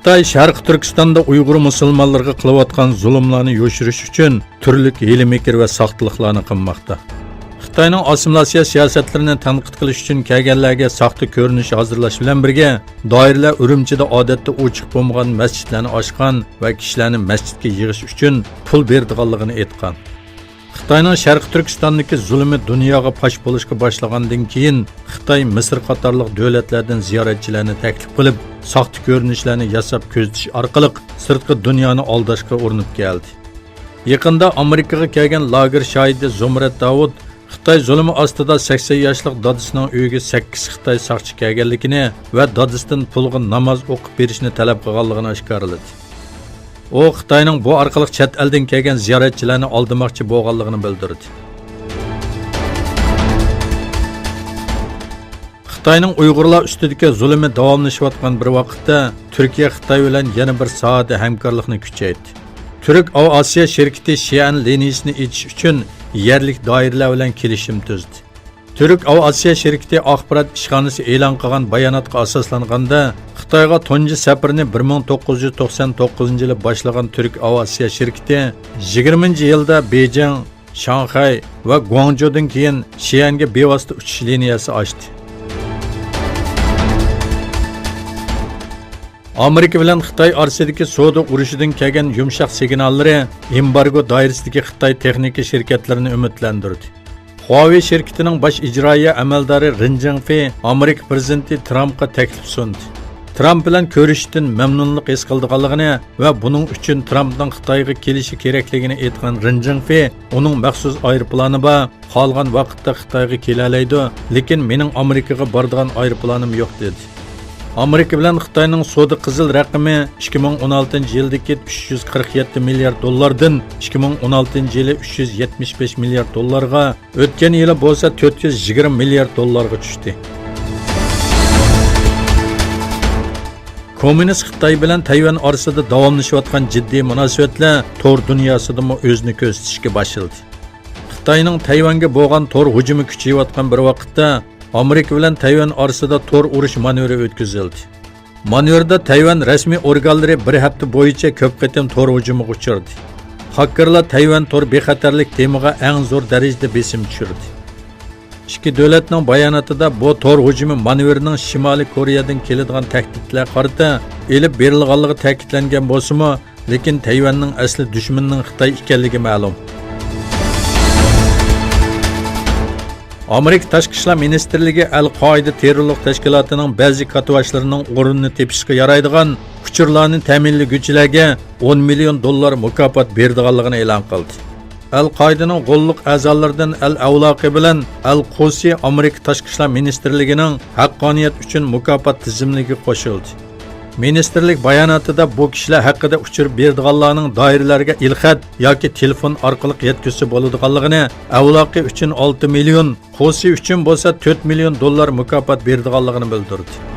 Xitoy Sharq Turkistonda Uyg'ur musulmonlarga qilayotgan zulmlarni yo'shirish uchun turli hiyla-mikr va soxtaliklarni qilmoqda. Xitoyning assimilyatsiya siyosatlarini tanqid qilish uchun kelganlarga soxta ko'rinish hozirlash bilan birga doiralar Urumchida odatda ochiq bo'lmagan masjidlarni ochgan va kishilarni masjidga yig'ish uchun pul berdiganligini aytgan. Xitoyning Sharq Turkistondagi zulmi dunyoga fosh bo'lishga boshlagandan keyin Xitoy Misr qatorliq davlatlardan ziyoratchilarni taklif qilib, soxta ko'rinishlarni yasab ko'zitish orqali sirtqi dunyoni aldashga urinib keldi. Yaqinda Amerikaga kelgan lager shoidi Zumrat Davud Xitoy zulmi ostida 80 yoshli dadisining uyiga 8 Xitoy soqchi kelganligini va dadisidan pulga namoz o'qib berishni talab qilganligini oshkorladi. O Xitoyning bu orqali chet eldan kelgan ziyoratchilarni oldirmoqchi bo'lganligini bildirdi. Xitoyning Uyg'urlar ustidagi zulmi davomlashayotgan bir vaqtda Turkiya Xitoy bilan yana bir sohada hamkorlikni kuchaytirdi. Turk Osiyo shirkati Xi'an liniyasini ichish uchun yerlik doiralar bilan kelishim tuzdi. Turk Osiyo shirkati axborot ishxonasi e'lon qilgan bayonotga asoslanganda Xitoyga tunji safarni 1999-yilda boshlagan Turk Osiyo shirkati 20-yilda Beijing, Shanxay va Guangzhoudan keyin Xi'anga bevosita uchish liniyasi ochdi. Amerika bilan Xitoy orasidagi savdo urushidan kelgan yumshoq signallari embargo doirasidagi Xitoy texnika shirkatlarini umidlantirdi. Huawei shirkatining bosh ijroiya amaldori Ren Zhengfei Amerika prezidenti Trumpga taklif sundi. Trump bilan ko'rishishdan mamnunlik his qilganligini va buning uchun Trumpning Xitoyga kelishi kerakligini aytgan Ren Zhengfei, uning maxsus aeroplani bor, qolgan vaqtda Xitoyga kela oladi, lekin mening Amerikaga boradigan aeroplanim yo'q dedi. Amerika bilan Xitoyning savdo qizil raqami 2016-yildagi 347 milliard dollardan 2016-yili 375 milliard dollarga, o'tgan yili bo'lsa 420 milliard dollarga tushdi. Kommunist Xitoy bilan Tayvan orasida davomlashayotgan jiddiy munosabatlar tor dunyosida o'zini ko'rsatishga boshladi. Xitoyning Tayvanga bo'lgan tor hujumi kuchayayotgan bir vaqtda Amerika bilan Tayvan orasida tor urush manevri o'tkazildi. Manevrda Tayvan rasmiy organlari bir hafta bo'yicha ko'p qatim tor hujumiga uchradi. Hakkerlar Tayvan tor bexatarlik temiga eng zo'r darajada besim tushirdi. Ikki davlatning bayonotida bu tor hujumi manevrining Shimoliy Koreyadan keladigan tahdidlar qarata elib berilganligi ta'kidlangan bo'lsa-mu, lekin Tayvanning asli dushmanining Xitoy ekanligi ma'lum. Amerika Tashqi ishlar ministrligi Al-Qoida terrorlik tashkilotining ba'zi katuvashlarining o'rnini tepishga yaraydigan kuchurlarni ta'minlaguvchilarga 10 million dollar mukofot berdiganligini e'lon qildi. Al-Qoidaning qo'lliq a'zolaridan Al-Awlaqi bilan Al-Qusi Amerika Tashqi ishlar ministrligining haqqoniyat uchun mukofot tizimligiga qo'shildi. Ministerlik bayonotida bu kishilar haqida uchirib berdiganlarning doiralarga ilxat yoki telefon orqali yetkazib bo'ladiganligini, Avlaqi uchun 6 million, Qusi uchun bo'lsa 4 million dollar mukofot berdiganligini bildirdi.